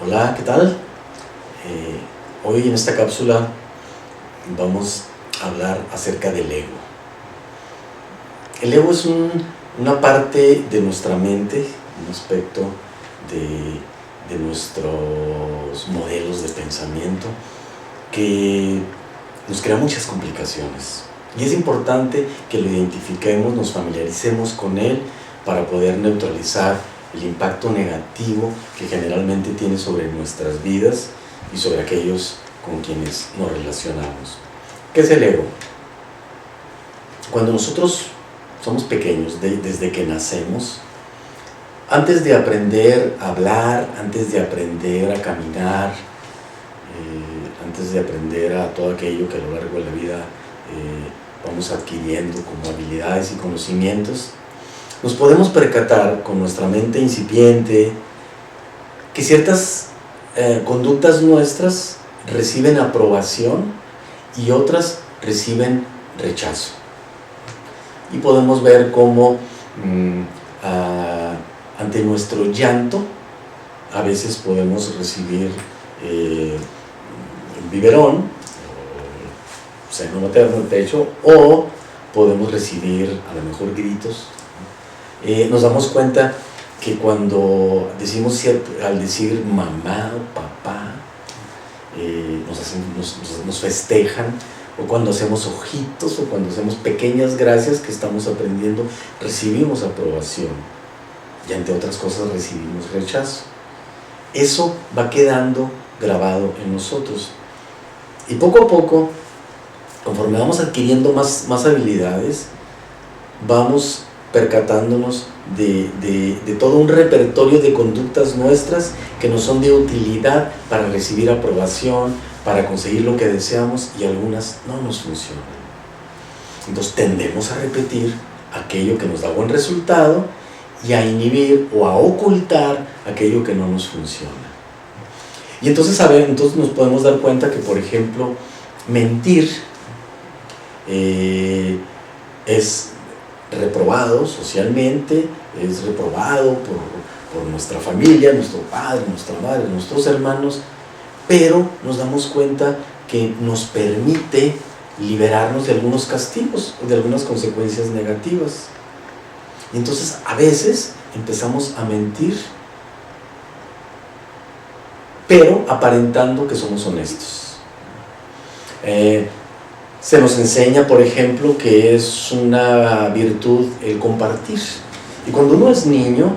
Hola, ¿qué tal? Hoy en esta cápsula vamos a hablar acerca del ego. El ego es una parte de nuestra mente, un aspecto de nuestros modelos de pensamiento que nos crea muchas complicaciones. Y es importante que lo identifiquemos, nos familiaricemos con él para poder neutralizar el impacto negativo que generalmente tiene sobre nuestras vidas y sobre aquellos con quienes nos relacionamos. ¿Qué es el ego? Cuando nosotros somos pequeños, desde que nacemos, antes de aprender a hablar, antes de aprender a caminar, antes de aprender a todo aquello que a lo largo de la vida vamos adquiriendo como habilidades y conocimientos, nos podemos percatar con nuestra mente incipiente que ciertas conductas nuestras reciben aprobación y otras reciben rechazo. Y podemos ver cómo ante nuestro llanto a veces podemos recibir biberón, seno materno, el pecho, o podemos recibir a lo mejor gritos. Nos damos cuenta que cuando decimos al decir mamá o papá, nos festejan, o cuando hacemos ojitos, o cuando hacemos pequeñas gracias que estamos aprendiendo, recibimos aprobación, y ante otras cosas recibimos rechazo. Eso va quedando grabado en nosotros, y poco a poco, conforme vamos adquiriendo más habilidades, vamos percatándonos de todo un repertorio de conductas nuestras que nos son de utilidad para recibir aprobación, para conseguir lo que deseamos, y algunas no nos funcionan. Entonces tendemos a repetir aquello que nos da buen resultado y a inhibir o a ocultar aquello que no nos funciona. Y entonces, entonces nos podemos dar cuenta que, por ejemplo, mentir es reprobado socialmente, es reprobado por nuestra familia, nuestro padre, nuestra madre, nuestros hermanos, pero nos damos cuenta que nos permite liberarnos de algunos castigos, de algunas consecuencias negativas. Y entonces a veces empezamos a mentir, pero aparentando que somos honestos. Se nos enseña, por ejemplo, que es una virtud el compartir. Y cuando uno es niño,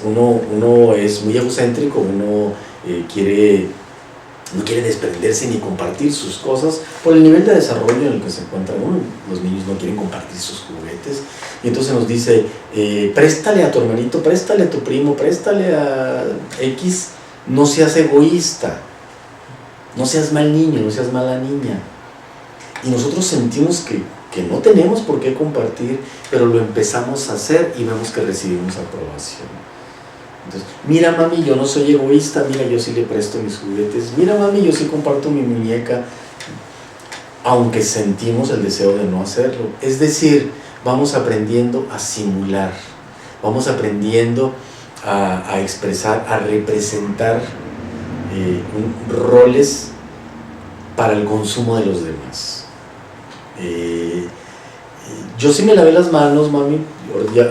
uno es muy egocéntrico, uno no quiere desprenderse ni compartir sus cosas por el nivel de desarrollo en el que se encuentra uno. Los niños no quieren compartir sus juguetes, y entonces nos dice, préstale a tu hermanito, préstale a tu primo, préstale a X, no seas egoísta. No seas mal niño, no seas mala niña. Y nosotros sentimos que no tenemos por qué compartir, pero lo empezamos a hacer y vemos que recibimos aprobación. Entonces, mira mami, yo no soy egoísta, mira, yo sí le presto mis juguetes, mira mami, yo sí comparto mi muñeca, aunque sentimos el deseo de no hacerlo. Es decir, vamos aprendiendo a simular, vamos aprendiendo a expresar, a representar roles para el consumo de los demás. Yo sí me lavé las manos, mami,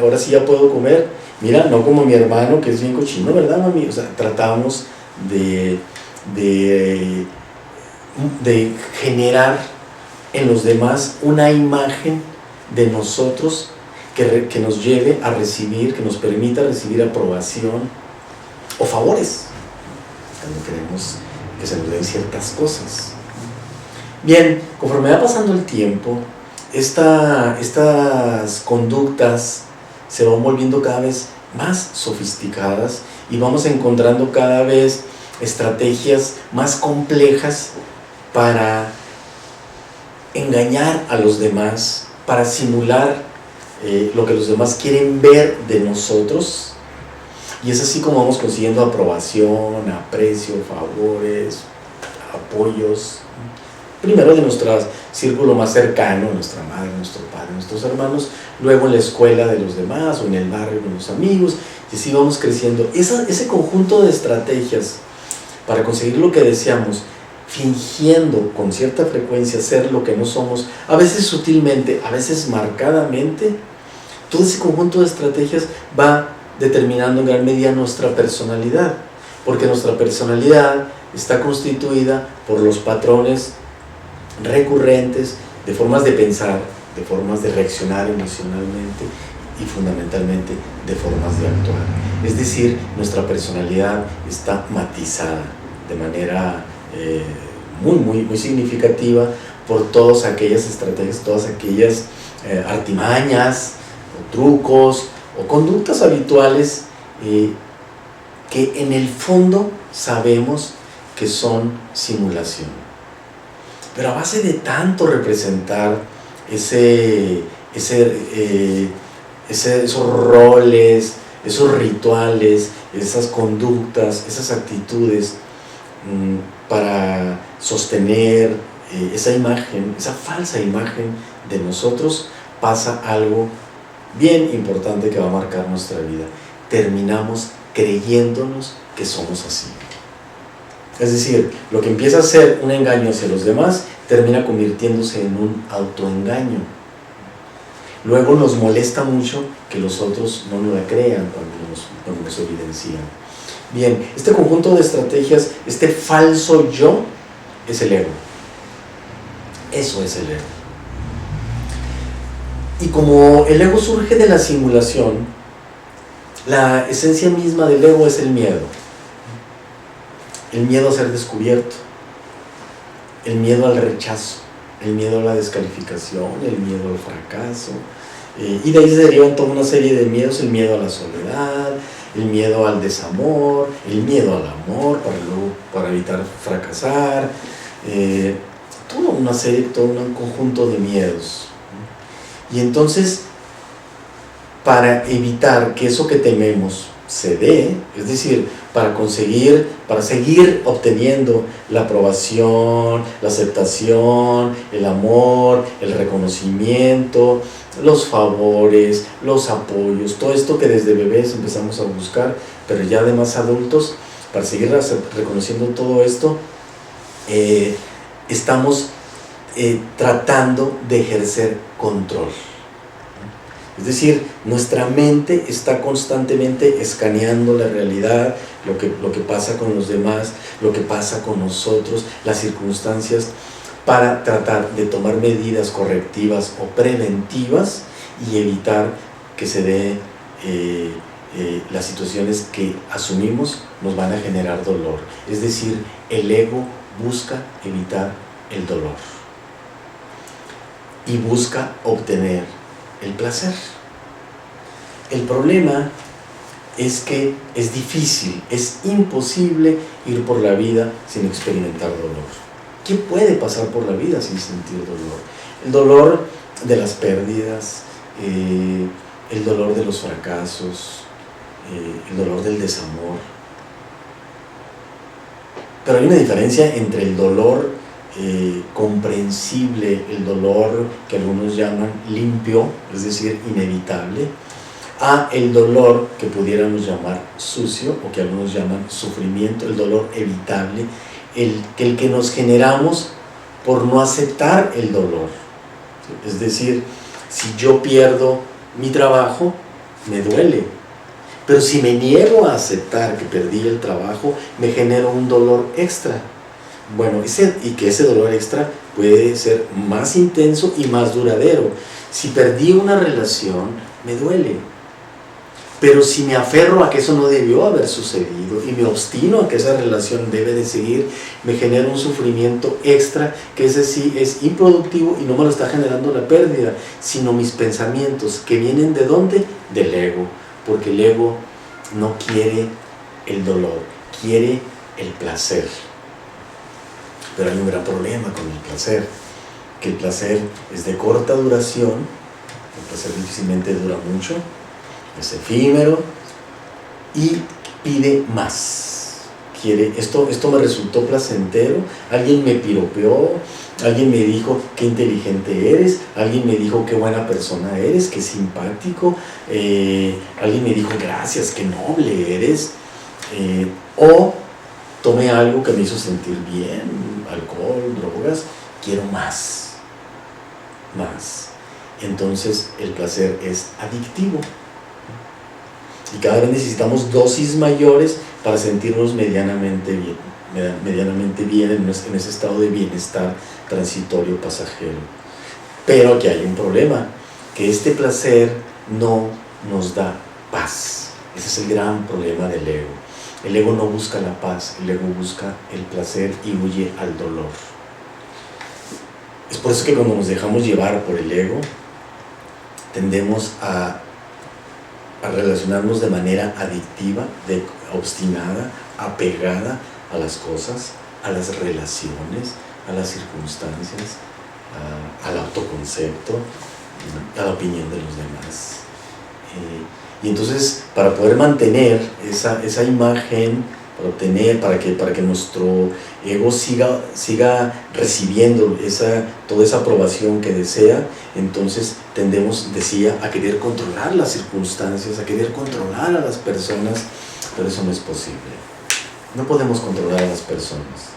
ahora sí ya puedo comer. Mira, no como mi hermano que es bien cochino, ¿verdad, mami? O sea, tratamos de generar en los demás una imagen de nosotros que nos lleve a recibir, que nos permita recibir aprobación o favores cuando queremos que se nos den ciertas cosas. Bien, conforme va pasando el tiempo, estas conductas se van volviendo cada vez más sofisticadas y vamos encontrando cada vez estrategias más complejas para engañar a los demás, para simular lo que los demás quieren ver de nosotros. Y es así como vamos consiguiendo aprobación, aprecio, favores, apoyos. Primero de nuestro círculo más cercano, nuestra madre, nuestro padre, nuestros hermanos, luego en la escuela de los demás o en el barrio con los amigos, y así vamos creciendo. Ese conjunto de estrategias para conseguir lo que deseamos, fingiendo con cierta frecuencia ser lo que no somos, a veces sutilmente, a veces marcadamente, todo ese conjunto de estrategias va determinando en gran medida nuestra personalidad, porque nuestra personalidad está constituida por los patrones recurrentes de formas de pensar, de formas de reaccionar emocionalmente y fundamentalmente de formas de actuar. Es decir, nuestra personalidad está matizada de manera muy significativa por todas aquellas estrategias, todas aquellas artimañas o trucos o conductas habituales que en el fondo sabemos que son simulación. Pero a base de tanto representar esos roles, esos rituales, esas conductas, esas actitudes para sostener esa imagen, esa falsa imagen de nosotros, pasa algo bien importante que va a marcar nuestra vida. Terminamos creyéndonos que somos así. Es decir, lo que empieza a ser un engaño hacia los demás termina convirtiéndose en un autoengaño. Luego nos molesta mucho que los otros no nos la crean cuando nos evidencian. Bien, este conjunto de estrategias, este falso yo, es el ego. Eso es el ego. Y como el ego surge de la simulación, la esencia misma del ego es el miedo. El miedo a ser descubierto, el miedo al rechazo, el miedo a la descalificación, el miedo al fracaso, y de ahí se derivan toda una serie de miedos: el miedo a la soledad, el miedo al desamor, el miedo al amor para evitar fracasar, todo un conjunto de miedos. Y entonces, para evitar que eso que tememos se dé, es decir, para seguir obteniendo la aprobación, la aceptación, el amor, el reconocimiento, los favores, los apoyos, todo esto que desde bebés empezamos a buscar, pero ya de más adultos, para seguir reconociendo todo esto, estamos tratando de ejercer control. Es decir, nuestra mente está constantemente escaneando la realidad, lo que pasa con los demás, lo que pasa con nosotros, las circunstancias, para tratar de tomar medidas correctivas o preventivas y evitar que se dé las situaciones que asumimos nos van a generar dolor. Es decir, el ego busca evitar el dolor y busca obtener el placer. El problema es que es difícil, es imposible ir por la vida sin experimentar dolor. ¿Quién puede pasar por la vida sin sentir dolor? El dolor de las pérdidas, el dolor de los fracasos, el dolor del desamor. Pero hay una diferencia entre el dolor comprensible, el dolor que algunos llaman limpio, es decir, inevitable, a el dolor que pudiéramos llamar sucio o que algunos llaman sufrimiento, el dolor evitable, el que nos generamos por no aceptar el dolor. Es decir, si yo pierdo mi trabajo, me duele, pero si me niego a aceptar que perdí el trabajo, me genero un dolor extra. Bueno, y que ese dolor extra puede ser más intenso y más duradero. Si perdí una relación, me duele. Pero si me aferro a que eso no debió haber sucedido y me obstino a que esa relación debe de seguir, me genera un sufrimiento extra, que ese sí es improductivo y no me lo está generando la pérdida, sino mis pensamientos, que vienen ¿de dónde? Del ego, porque el ego no quiere el dolor, quiere el placer. Pero hay un gran problema con el placer, que el placer es de corta duración, el placer difícilmente dura mucho, es efímero y pide más. Quiere, esto me resultó placentero, alguien me piropeó, alguien me dijo qué inteligente eres, alguien me dijo qué buena persona eres, qué simpático, alguien me dijo gracias, qué noble eres, o tomé algo que me hizo sentir bien, alcohol, drogas, quiero más, más. Entonces el placer es adictivo y cada vez necesitamos dosis mayores para sentirnos medianamente bien en ese estado de bienestar transitorio, pasajero. Pero aquí hay un problema, que este placer no nos da paz. Ese es el gran problema del ego. El ego no busca la paz, el ego busca el placer y huye al dolor. Es por eso que cuando nos dejamos llevar por el ego, tendemos a relacionarnos de manera adictiva, obstinada, apegada a las cosas, a las relaciones, a las circunstancias, al autoconcepto, a la opinión de los demás. Y entonces, para poder mantener esa imagen, para que nuestro ego siga recibiendo toda esa aprobación que desea, entonces tendemos, decía, a querer controlar las circunstancias, a querer controlar a las personas, pero eso no es posible. No podemos controlar a las personas.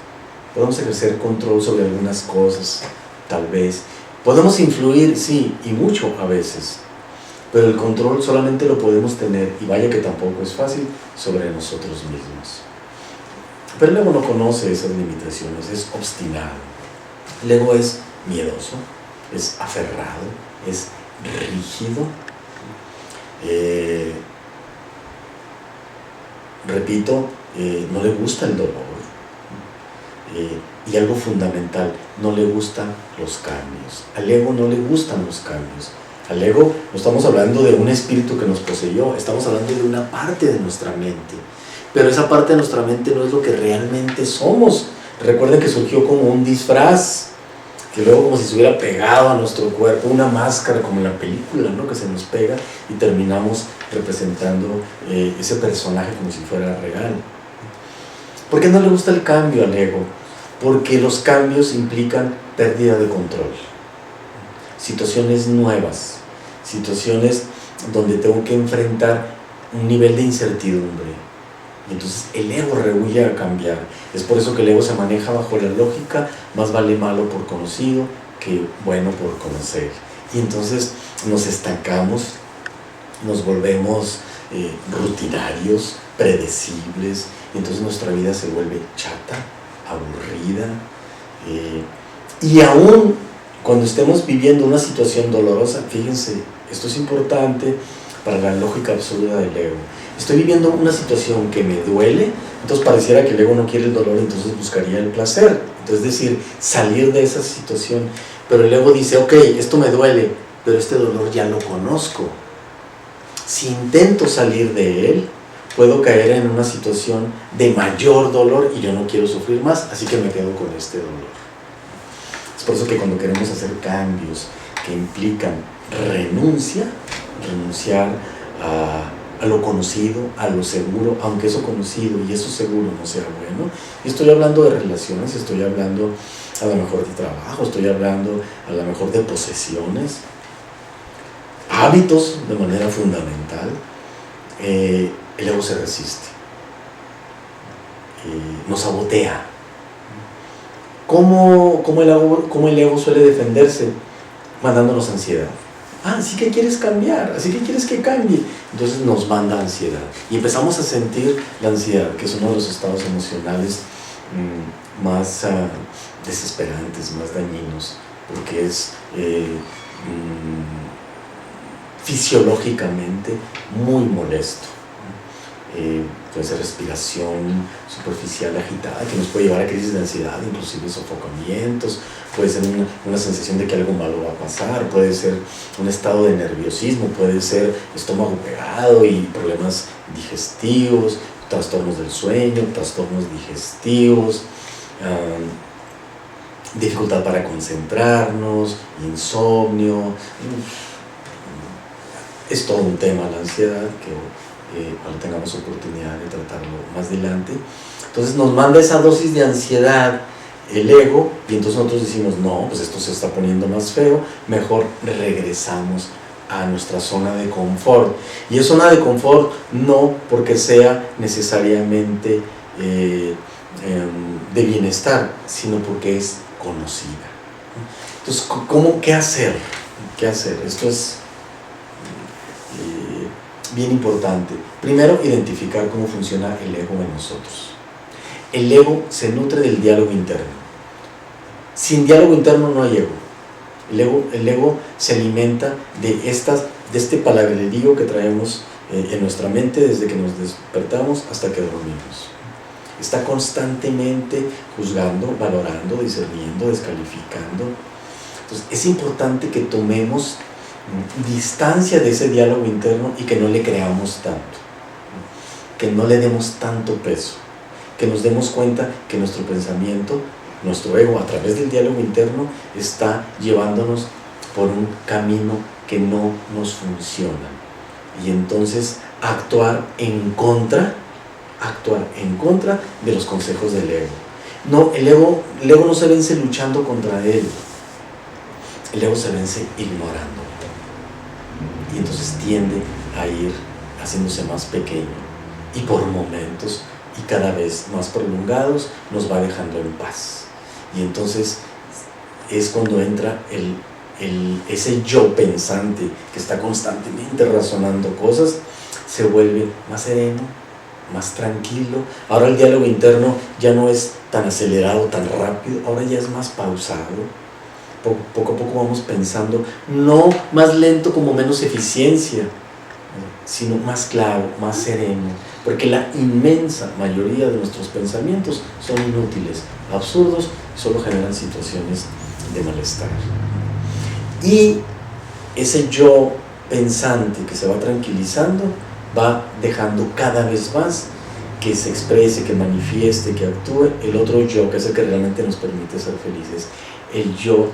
Podemos ejercer control sobre algunas cosas, tal vez. Podemos influir, sí, y mucho a veces, pero el control solamente lo podemos tener, y vaya que tampoco es fácil, sobre nosotros mismos. Pero el ego no conoce esas limitaciones, es obstinado. El ego es miedoso, es aferrado, es rígido. Repito, no le gusta el dolor. Y algo fundamental, no le gustan los cambios. Al ego no le gustan los cambios. Al ego no estamos hablando de un espíritu que nos poseyó, estamos hablando de una parte de nuestra mente. Pero esa parte de nuestra mente no es lo que realmente somos. Recuerden que surgió como un disfraz, que luego como si se hubiera pegado a nuestro cuerpo, una máscara como en la película, ¿no? Que se nos pega y terminamos representando ese personaje como si fuera real. ¿Por qué no le gusta el cambio al ego? Porque los cambios implican pérdida de control. Situaciones nuevas, situaciones donde tengo que enfrentar un nivel de incertidumbre. Y entonces el ego rehúye a cambiar. Es por eso que el ego se maneja bajo la lógica, más vale malo por conocido que bueno por conocer. Y entonces nos estancamos, nos volvemos rutinarios, predecibles, y entonces nuestra vida se vuelve chata, aburrida, y aún cuando estemos viviendo una situación dolorosa, fíjense, esto es importante para la lógica absurda del ego. Estoy viviendo una situación que me duele, entonces pareciera que el ego no quiere el dolor, entonces buscaría el placer. Entonces, es decir, salir de esa situación. Pero el ego dice, ok, esto me duele, pero este dolor ya lo conozco. Si intento salir de él, puedo caer en una situación de mayor dolor y yo no quiero sufrir más, así que me quedo con este dolor. Es por eso que cuando queremos hacer cambios que implican renunciar a lo conocido, a lo seguro, aunque eso conocido y eso seguro no sea bueno. Y estoy hablando de relaciones, estoy hablando a lo mejor de trabajo, estoy hablando a lo mejor de posesiones, hábitos de manera fundamental. El ego se resiste, nos sabotea. ¿Cómo el ego suele defenderse? Mandándonos ansiedad. Así que quieres cambiar, así que quieres que cambie. Entonces nos manda ansiedad. Y empezamos a sentir la ansiedad, que es uno de los estados emocionales más desesperantes, más dañinos, porque es fisiológicamente muy molesto. Puede ser respiración superficial agitada que nos puede llevar a crisis de ansiedad, inclusive sofocamientos, puede ser una sensación de que algo malo va a pasar, puede ser un estado de nerviosismo, puede ser estómago pegado y problemas digestivos, trastornos del sueño, trastornos digestivos, dificultad para concentrarnos, insomnio. Es todo un tema la ansiedad que cuando tengamos oportunidad de tratarlo más adelante. Entonces nos manda esa dosis de ansiedad el ego, y entonces nosotros decimos, no, pues esto se está poniendo más feo, mejor regresamos a nuestra zona de confort. Y es zona de confort no porque sea necesariamente de bienestar, sino porque es conocida. Entonces, ¿qué hacer? ¿Qué hacer? Esto es bien importante. Primero, identificar cómo funciona el ego en nosotros. El ego se nutre del diálogo interno. Sin diálogo interno no hay ego. El ego se alimenta de este palabrerío que traemos en nuestra mente desde que nos despertamos hasta que dormimos. Está constantemente juzgando, valorando, discerniendo, descalificando. Entonces, es importante que tomemos distancia de ese diálogo interno y que no le creamos tanto, que no le demos tanto peso, que nos demos cuenta que nuestro pensamiento, nuestro ego, a través del diálogo interno, está llevándonos por un camino que no nos funciona. Y entonces actuar en contra de los consejos del ego. No, el ego no se vence luchando contra él, el ego se vence ignorando. Y entonces tiende a ir haciéndose más pequeño y por momentos y cada vez más prolongados nos va dejando en paz. Y entonces es cuando entra ese yo pensante que está constantemente razonando cosas, se vuelve más sereno, más tranquilo. Ahora el diálogo interno ya no es tan acelerado, tan rápido, ahora ya es más pausado. Poco a poco vamos pensando, no más lento como menos eficiencia, sino más claro, más sereno, porque la inmensa mayoría de nuestros pensamientos son inútiles, absurdos, y solo generan situaciones de malestar. Y ese yo pensante que se va tranquilizando va dejando cada vez más que se exprese, que manifieste, que actúe el otro yo, que es el que realmente nos permite ser felices, el yo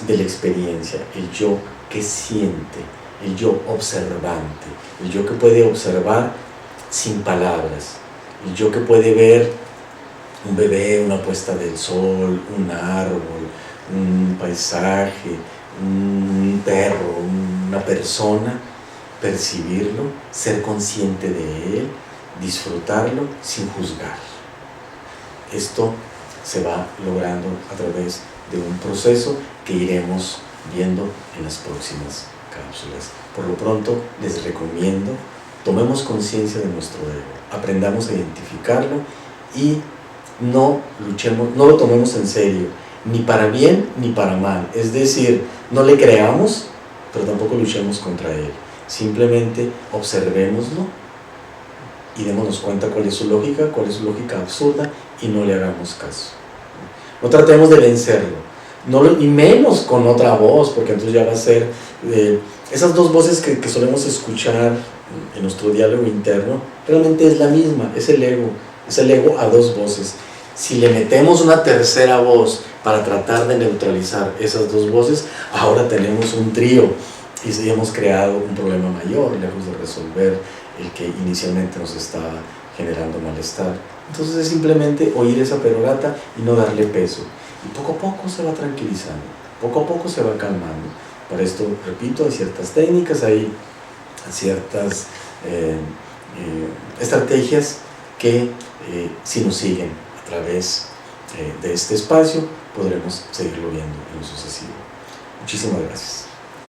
de la experiencia, el yo que siente, el yo observante, el yo que puede observar sin palabras, el yo que puede ver un bebé, una puesta del sol, un árbol, un paisaje, un perro, una persona, percibirlo, ser consciente de él, disfrutarlo sin juzgar. Esto se va logrando a través de un proceso que iremos viendo en las próximas cápsulas. Por lo pronto les recomiendo, tomemos conciencia de nuestro ego, aprendamos a identificarlo y no lo tomemos en serio, ni para bien ni para mal. Es decir, no le creamos, pero tampoco luchemos contra él. Simplemente observémoslo y démonos cuenta cuál es su lógica absurda y no le hagamos caso. No tratemos de vencerlo, y menos con otra voz, porque entonces ya va a ser esas dos voces que solemos escuchar en nuestro diálogo interno, realmente es la misma, es el ego a dos voces. Si le metemos una tercera voz para tratar de neutralizar esas dos voces, ahora tenemos un trío y hemos creado un problema mayor, lejos de resolver el que inicialmente nos estaba generando malestar. Entonces es simplemente oír esa perorata y no darle peso. Y poco a poco se va tranquilizando, poco a poco se va calmando. Para esto, repito, hay ciertas técnicas, hay ciertas estrategias que si nos siguen a través de este espacio, podremos seguirlo viendo en lo sucesivo. Muchísimas gracias.